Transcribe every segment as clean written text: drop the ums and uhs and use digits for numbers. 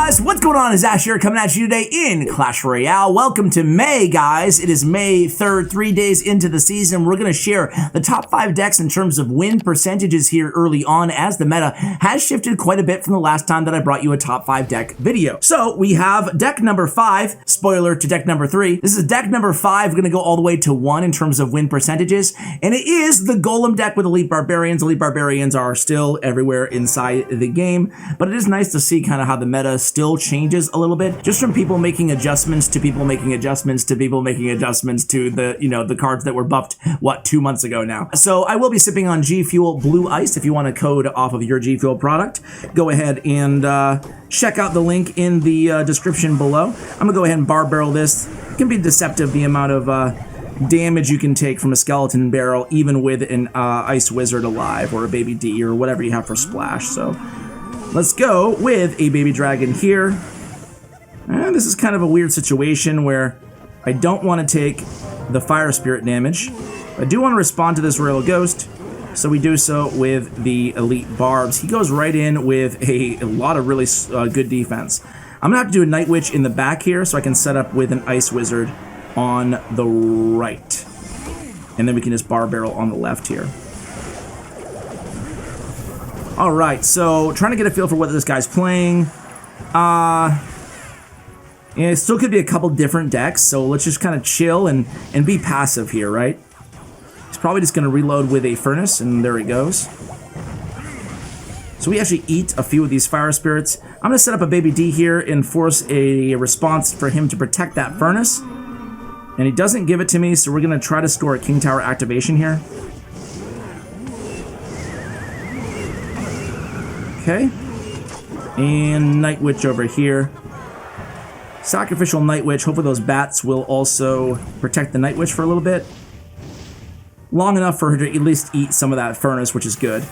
guys, what's going on? It's Ash here coming at you today in Clash Royale. Welcome to May, guys. It is May 3rd, 3 days into the season. We're going to share the top 5 decks in terms of win percentages here early on, as the meta has shifted quite a bit from the last time that I brought you a top 5 deck video. So we have deck number 5, spoiler to deck number 3. This is deck number 5. We're going to go all the way to 1 in terms of win percentages, and it is the Golem deck with Elite Barbarians. Elite Barbarians are still everywhere inside the game, but it is nice to see kind of how the meta still changes a little bit, just from people making adjustments to people making adjustments to people making adjustments to the, the cards that were buffed, 2 months ago now. So I will be sipping on GFUEL Blue Ice. If you want a code off of your GFUEL product, go ahead and check out the link in the description below. I'm gonna go ahead and bar barrel this. It can be deceptive the amount of damage you can take from a skeleton barrel, even with an ice wizard alive or a baby D or whatever you have for splash. So let's go with a baby dragon here. And this is kind of a weird situation where I don't want to take the fire spirit damage. I do want to respond to this royal ghost, so we do so with the elite barbs. He goes right in with a lot of really good defense. I'm gonna have to do a night witch in the back here so I can set up with an ice wizard on the right, and then we can just bar barrel on the left here. All right, so trying to get a feel for what this guy's playing. It still could be a couple different decks, so let's just kind of chill and be passive here, right? He's probably just going to reload with a furnace, and there he goes. So we actually eat a few of these fire spirits. I'm going to set up a baby D here and force a response for him to protect that furnace. And he doesn't give it to me, so we're going to try to score a King Tower activation here. Okay. And Night Witch over here. Sacrificial Night Witch. Hopefully those bats will also protect the Night Witch for a little bit. Long enough for her to at least eat some of that furnace, which is good.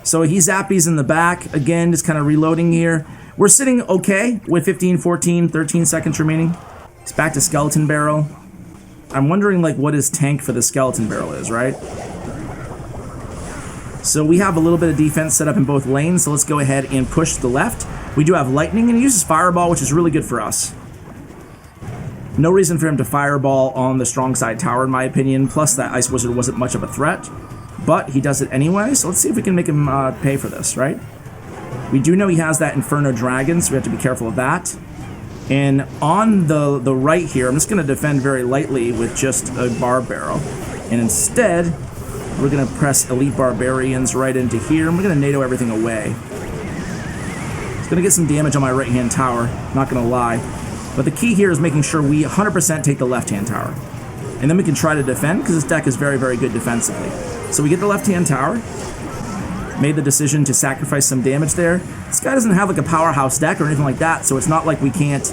So he zappies in the back. Again, just kind of reloading here. We're sitting okay with 15, 14, 13 seconds remaining. It's back to Skeleton Barrel. I'm wondering like what his tank for the Skeleton Barrel is, right? So we have a little bit of defense set up in both lanes, so let's go ahead and push the left. We do have lightning, and he uses fireball, which is really good for us. No reason for him to fireball on the strong side tower, in my opinion, plus that ice wizard wasn't much of a threat, but he does it anyway, so let's see if we can make him pay for this, right? We do know he has that Inferno Dragon, so we have to be careful of that. And on the right here, I'm just going to defend very lightly with just a bar barrel, and instead we're going to press Elite Barbarians right into here, and we're going to NATO everything away. It's going to get some damage on my right-hand tower, not going to lie. But the key here is making sure we 100% take the left-hand tower. And then we can try to defend, because this deck is very, very good defensively. So we get the left-hand tower. Made the decision to sacrifice some damage there. This guy doesn't have like a powerhouse deck or anything like that, so it's not like we can't,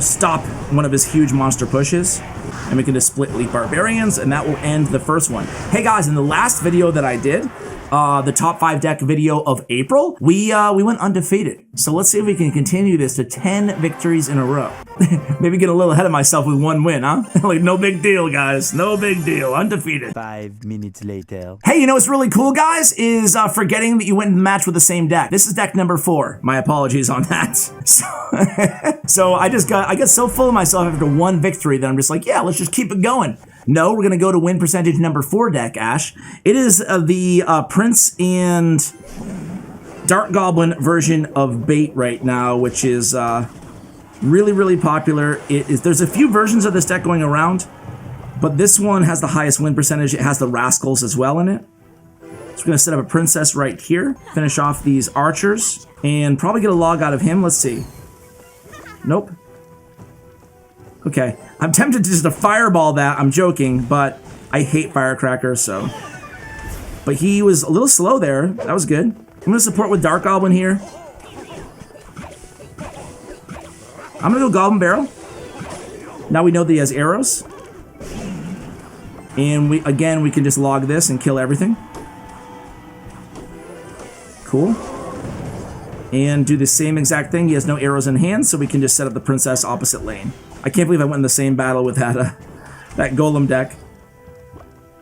stop one of his huge monster pushes. And we can just split Elite Barbarians, and that will end the first one. Hey guys, in the last video that I did, the top 5 deck video of April, we went undefeated. So let's see if we can continue this to 10 victories in a row. Maybe get a little ahead of myself with 1 win, huh? Like, no big deal, guys. No big deal. Undefeated. 5 minutes later. Hey, what's really cool, guys, is forgetting that you went in the match with the same deck. This is deck number 4. My apologies on that. So I got so full of myself after 1 victory that I'm just like, yeah, let's just keep it going. No, we're going to go to win percentage number 4 deck, Ash. It is the Prince and Dark Goblin version of Bait right now, which is really, really popular. There's a few versions of this deck going around, but this one has the highest win percentage. It has the Rascals as well in it. So we're going to set up a Princess right here, finish off these archers, and probably get a log out of him. Let's see. Nope. Okay, I'm tempted to just fireball that. I'm joking, but I hate firecrackers, so. But he was a little slow there. That was good. I'm going to support with Dark Goblin here. I'm going to go Goblin Barrel. Now we know that he has arrows. And we can just log this and kill everything. Cool. And do the same exact thing. He has no arrows in hand, so we can just set up the Princess opposite lane. I can't believe I went in the same battle with that Golem deck.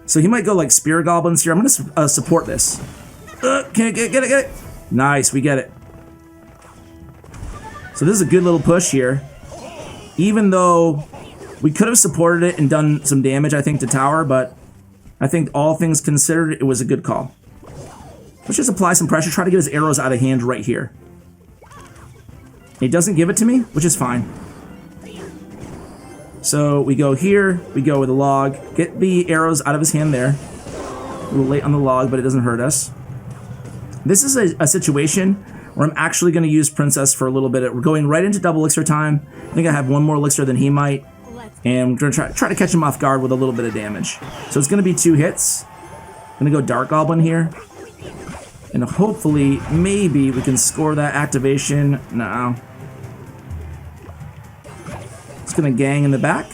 So he might go like Spear Goblins here. I'm going to support this. Can I get it? Nice, we get it. So So this is a good little push here. Even though we could have supported it and done some damage, I think, to tower, but I think all things considered, it was a good call. Let's just apply some pressure, try to get his arrows out of hand right here. He doesn't give it to me, which is fine. So we go here, we go with a log, get the arrows out of his hand there. A little late on the log, but it doesn't hurt us. This is a situation where I'm actually going to use Princess for a little bit. We're going right into double elixir time. I think I have one more elixir than he might. And we're going to try to catch him off guard with a little bit of damage. So it's going to be 2 hits. I'm going to go Dark Goblin here. And hopefully, maybe we can score that activation. No. It's going to gang in the back.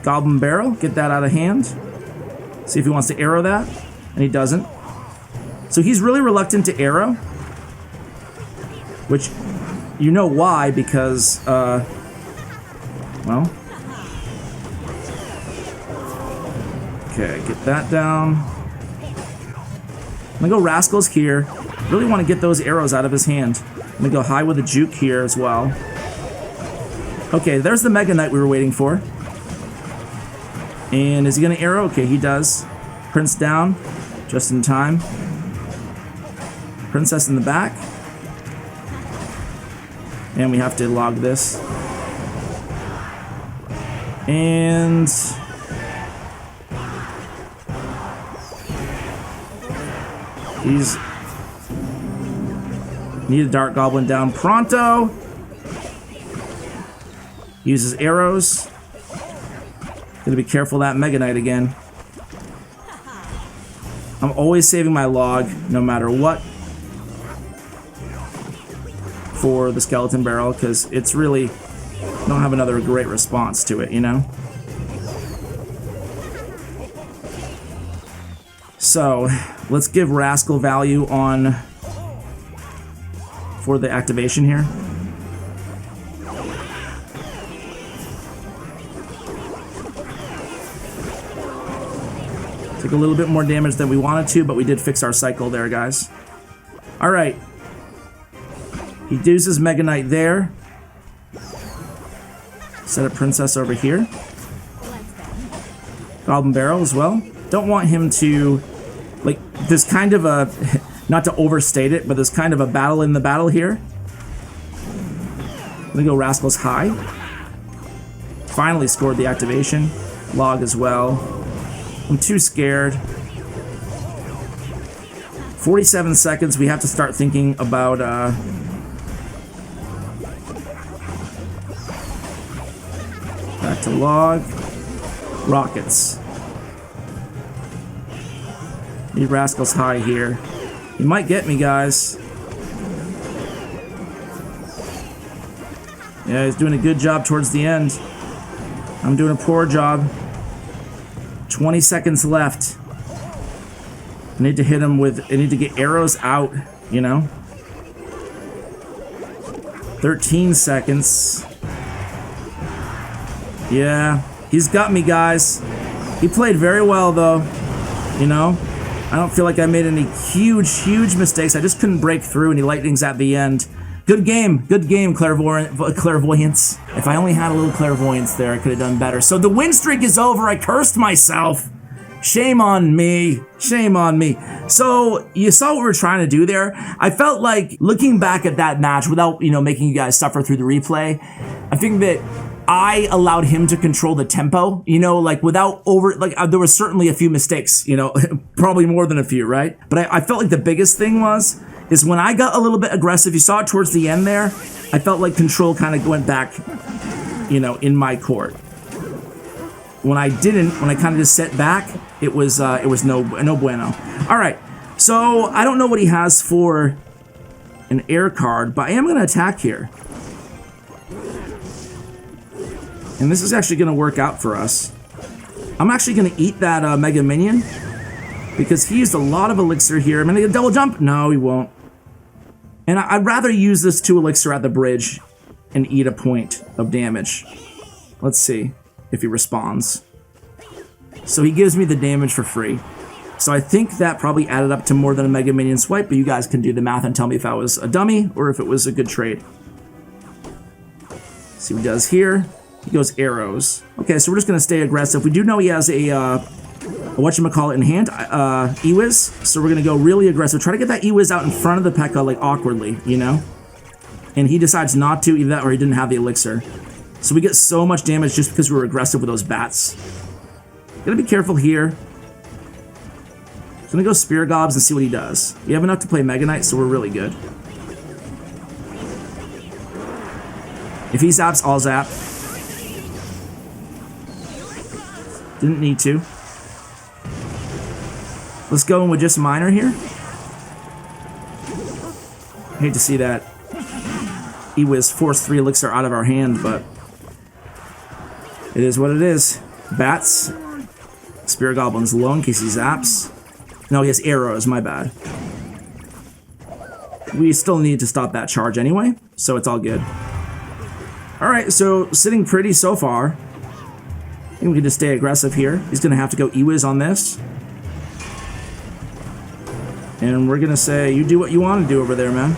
Goblin Barrel, get that out of hand. See if he wants to arrow that. And he doesn't. So he's really reluctant to arrow. Which, you know why, because, well. Okay, get that down. I'm gonna go Rascals here. Really want to get those arrows out of his hand. I'm gonna go high with a juke here as well. Okay, there's the Mega Knight we were waiting for. And is he gonna arrow? Okay, he does. Prince down, just in time. Princess in the back. And we have to log this. And he's need a Dark Goblin down pronto. Uses arrows. Gotta be careful of that Mega Knight again. I'm always saving my log, no matter what, for the Skeleton Barrel, because it's really, don't have another great response to it, you know? So, let's give Rascal value on for the activation here. Took a little bit more damage than we wanted to, but we did fix our cycle there, guys. Alright. He uses Mega Knight there. Set a Princess over here. Goblin Barrel as well. Don't want him to, like, there's kind of a, not to overstate it, but there's kind of a battle in the battle here. I'm gonna go Rascals high. Finally scored the activation. Log as well. I'm too scared. 47 seconds, we have to start thinking about, back to log. Rockets. Need Rascals high here. He might get me, guys. Yeah, he's doing a good job towards the end. I'm doing a poor job. 20 seconds left. I need to hit him with, I need to get arrows out, you know? 13 seconds. Yeah, he's got me, guys. He played very well, though, you know? I don't feel like I made any huge mistakes. I just couldn't break through any lightnings at the end. Good game, clairvoyance. If I only had a little clairvoyance there, I could have done better. So the win streak is over. I cursed myself. Shame on me. Shame on me. So you saw what we were trying to do there. I felt like looking back at that match without, you know, making you guys suffer through the replay, I think that I allowed him to control the tempo, you know, like without there was certainly a few mistakes, you know, probably more than a few, right? But I felt like the biggest thing is when I got a little bit aggressive, you saw it towards the end there, I felt like control kind of went back, you know, in my court. When I didn't, when I kind of just set back, it was no bueno. All right, so I don't know what he has for an air card, but I am going to attack here. And this is actually going to work out for us. I'm actually going to eat that Mega Minion because he used a lot of elixir here. I'm going to get a double jump. No, he won't. And I'd rather use this 2 elixir at the bridge and eat a point of damage. Let's see if he responds. So he gives me the damage for free. So I think that probably added up to more than a Mega Minion swipe, but you guys can do the math and tell me if I was a dummy or if it was a good trade. See what he does here. He goes arrows. Okay, so we're just gonna stay aggressive. We do know he has a whatchamacallit in hand, Ewiz. So we're gonna go really aggressive. Try to get that Ewiz out in front of the P.E.K.K.A. like awkwardly, you know? And he decides not to, either that or he didn't have the elixir. So we get so much damage just because we were aggressive with those bats. Gotta be careful here. So I'm gonna go Spear Gobs and see what he does. We have enough to play Mega Knight, so we're really good. If he zaps, I'll zap. Didn't need to. Let's go in with just Minor here. Hate to see that Ewiz forced 3 elixir out of our hand, but it is what it is. Bats. Spear Goblin's low in case he zaps. No, he has arrows, my bad. We still need to stop that charge anyway, so it's all good. Alright, so sitting pretty so far. I think we can just stay aggressive here. He's going to have to go Ewiz on this. And we're going to say, you do what you want to do over there, man.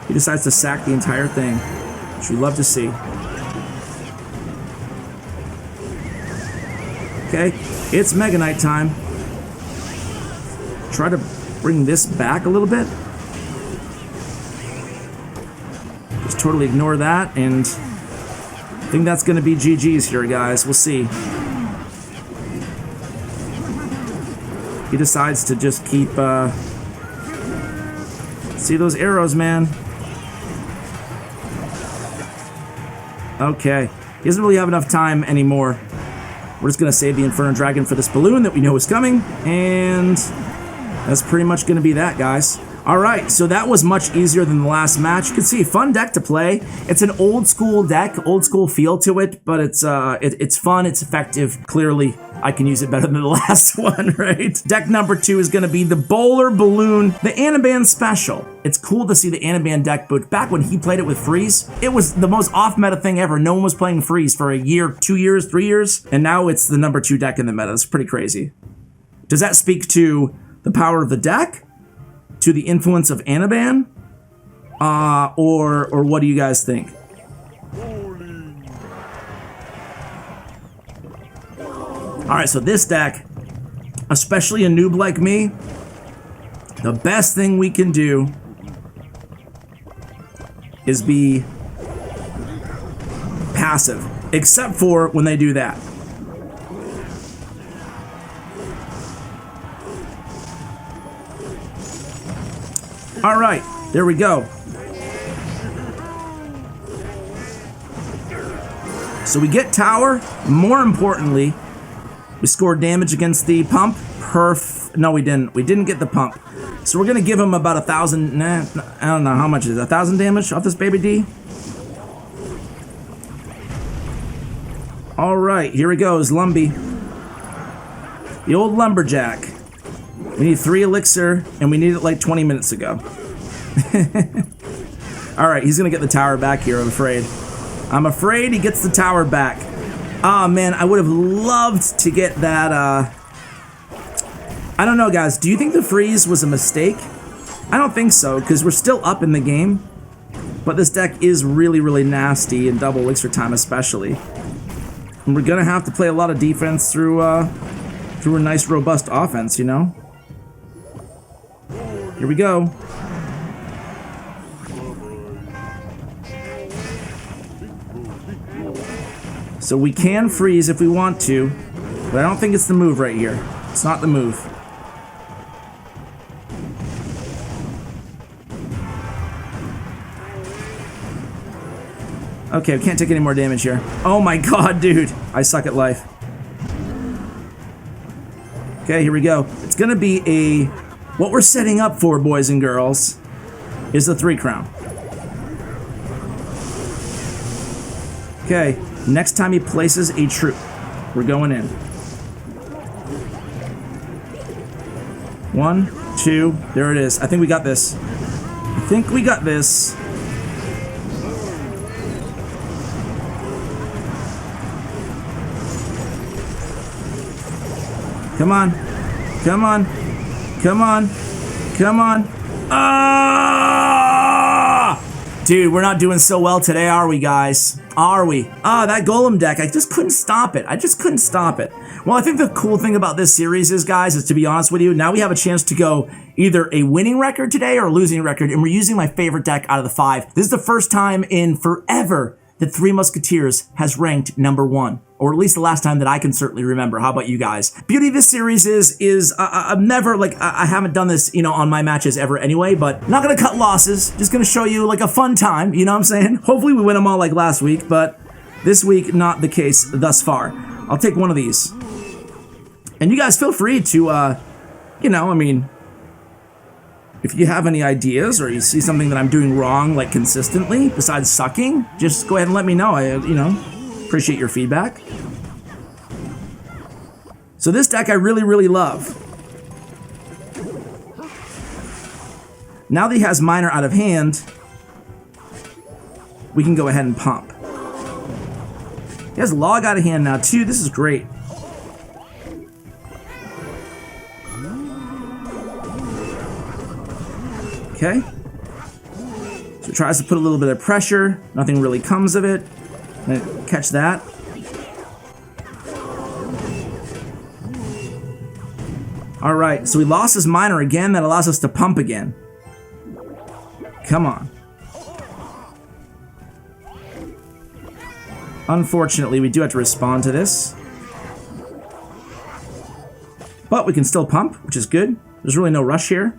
He decides to sack the entire thing, which we love to see. Okay, it's Mega Knight time. Try to bring this back a little bit. Just totally ignore that, and I think that's going to be GG's here, guys. We'll see. He decides to just keep, see those arrows, man. Okay. He doesn't really have enough time anymore. We're just going to save the Inferno Dragon for this balloon that we know is coming, and that's pretty much going to be that, guys. Alright, so that was much easier than the last match. You can see, fun deck to play. It's an old school deck, old school feel to it, but it's fun, it's effective. Clearly, I can use it better than the last one, right? Deck number 2 is going to be the Bowler Balloon, the Anaban Special. It's cool to see the Anaban deck, but back when he played it with Freeze, it was the most off-meta thing ever. No one was playing Freeze for a year, 2 years, 3 years, and now it's the number 2 deck in the meta. That's pretty crazy. Does that speak to the power of the deck? To the influence of Anaban? Or what do you guys think? Alright, so this deck, especially a noob like me, the best thing we can do is be passive, except for when they do that. Alright, there we go. So we get tower. More importantly, we scored damage against the pump. No, we didn't. We didn't get the pump. So we're going to give him about 1,000. I don't know how much it is. 1,000 damage off this baby D. Alright, here he goes. Lumby. The old lumberjack. We need 3 elixir, and we need it like 20 minutes ago. Alright, he's gonna get the tower back here, I'm afraid. I'm afraid he gets the tower back. Ah, man, I would have loved to get that, I don't know, guys. Do you think the freeze was a mistake? I don't think so, because we're still up in the game. But this deck is really, really nasty in double elixir time especially. And we're gonna have to play a lot of defense through a nice, robust offense, you know? Here we go. So we can freeze if we want to, but I don't think it's the move right here. It's not the move. Okay, we can't take any more damage here. Oh my god, dude. I suck at life. Okay, here we go. It's gonna be a... What we're setting up for, boys and girls, is the 3 crown. Okay, next time he places a troop, we're going in. 1, 2, there it is. I think we got this. I think we got this. Come on. Come on. Come on. Come on. Ah! Dude, we're not doing so well today, are we, guys? Are we? Ah, that Golem deck, I just couldn't stop it. Well, I think the cool thing about this series is, guys, is to be honest with you, now we have a chance to go either a winning record today or a losing record, and we're using my favorite deck out of the 5. This is the first time in forever that 3 Musketeers has ranked #1. Or at least the last time that I can certainly remember. How about you guys? Beauty of this series is I've never, like, I haven't done this, you know, on my matches ever anyway, but not gonna cut losses. Just gonna show you, like, a fun time, you know what I'm saying? Hopefully we win them all like last week, but this week, not the case thus far. I'll take one of these. And you guys feel free to, you know, I mean, if you have any ideas or you see something that I'm doing wrong, like, consistently, besides sucking, just go ahead and let me know. You know, appreciate your feedback. So this deck I really, really love. Now that he has Miner out of hand, we can go ahead and pump. He has Log out of hand now too. This is great. Okay. So it tries to put a little bit of pressure. Nothing really comes of it. Catch that. All right, so we lost his Miner again. That allows us to pump again. Come on. Unfortunately, we do have to respond to this. But we can still pump, which is good. There's really no rush here.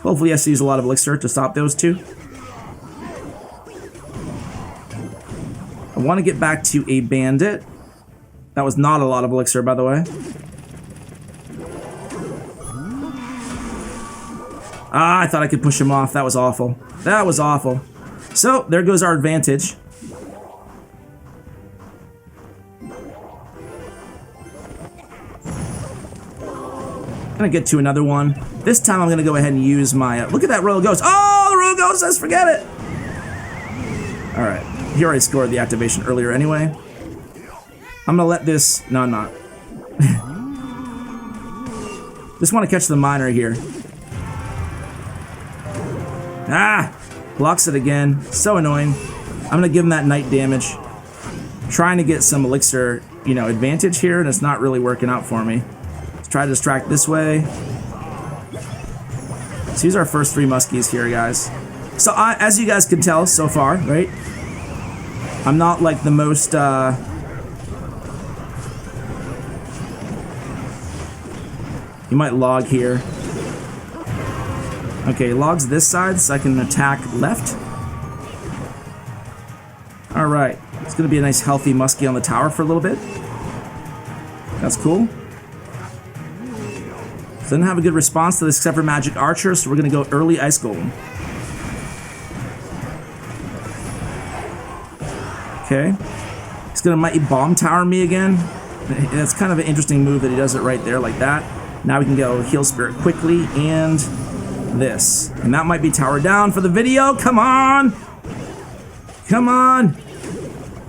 Hopefully he has to use a lot of elixir to stop those two. I want to get back to a bandit. That was not a lot of elixir, by the way. Ah, I thought I could push him off. That was awful. That was awful. So, there goes our advantage. Gonna get to another one. This time I'm gonna go ahead and use my... look at that Royal Ghost. Oh, the Royal Ghost, let's forget it. All right, he already scored the activation earlier anyway. I'm gonna let this... no, I'm not. Just want to catch the Miner here. Ah! Blocks it again. So annoying. I'm gonna give him that knight damage. Trying to get some elixir, you know, advantage here, and it's not really working out for me. Let's try to distract this way. So these are our first 3 muskies here, guys. So as you guys can tell so far, right? I'm not like the most, he might log here. Okay, logs this side so I can attack left. Alright, it's gonna be a nice healthy muskie on the tower for a little bit. That's cool. So didn't have a good response to this except for Magic Archer, so we're gonna go early Ice Golem. Okay. He's gonna mighty bomb tower me again. That's kind of an interesting move that he does it right there like that. Now we can go Heal Spirit quickly and this. And that might be tower down for the video. Come on! Come on!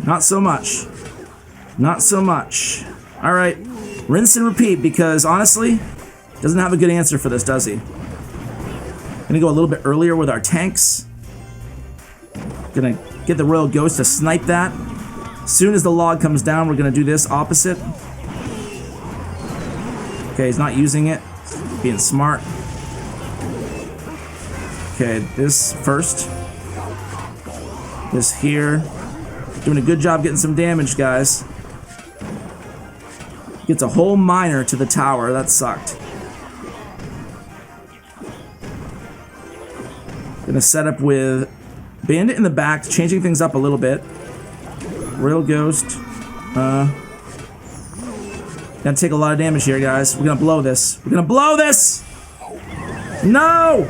Not so much. Not so much. Alright. Rinse and repeat because honestly, doesn't have a good answer for this, does he? Gonna go a little bit earlier with our tanks. Gonna get the Royal Ghost to snipe that. As soon as the log comes down, we're gonna do this opposite. Okay, he's not using it. Being smart. Okay, this first. This here. Doing a good job getting some damage, guys. Gets a whole Miner to the tower. That sucked. Gonna set up with Bandit in the back, changing things up a little bit. Royal Ghost. Gonna take a lot of damage here, guys. We're gonna blow this. We're gonna blow this! No!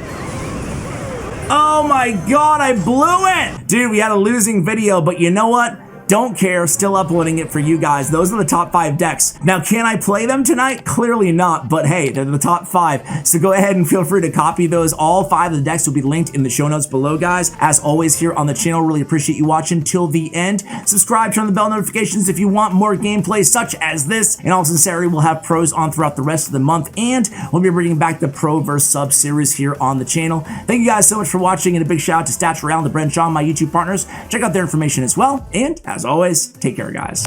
Oh my god, I blew it! Dude, we had a losing video, but you know what? Don't care, still uploading it for you guys. Those are the top 5 decks. Now, can I play them tonight? Clearly not, but hey, they're the top 5. So go ahead and feel free to copy those. All 5 of the decks will be linked in the show notes below, guys. As always, here on the channel, really appreciate you watching till the end. Subscribe, turn on the bell notifications if you want more gameplay such as this. In all sincerity, we'll have pros on throughout the rest of the month, and we'll be bringing back the Pro vs. Sub series here on the channel. Thank you guys so much for watching, and a big shout out to Stutts, Royale, and the Bren Chong, my YouTube partners. Check out their information as well, and as always, take care, guys.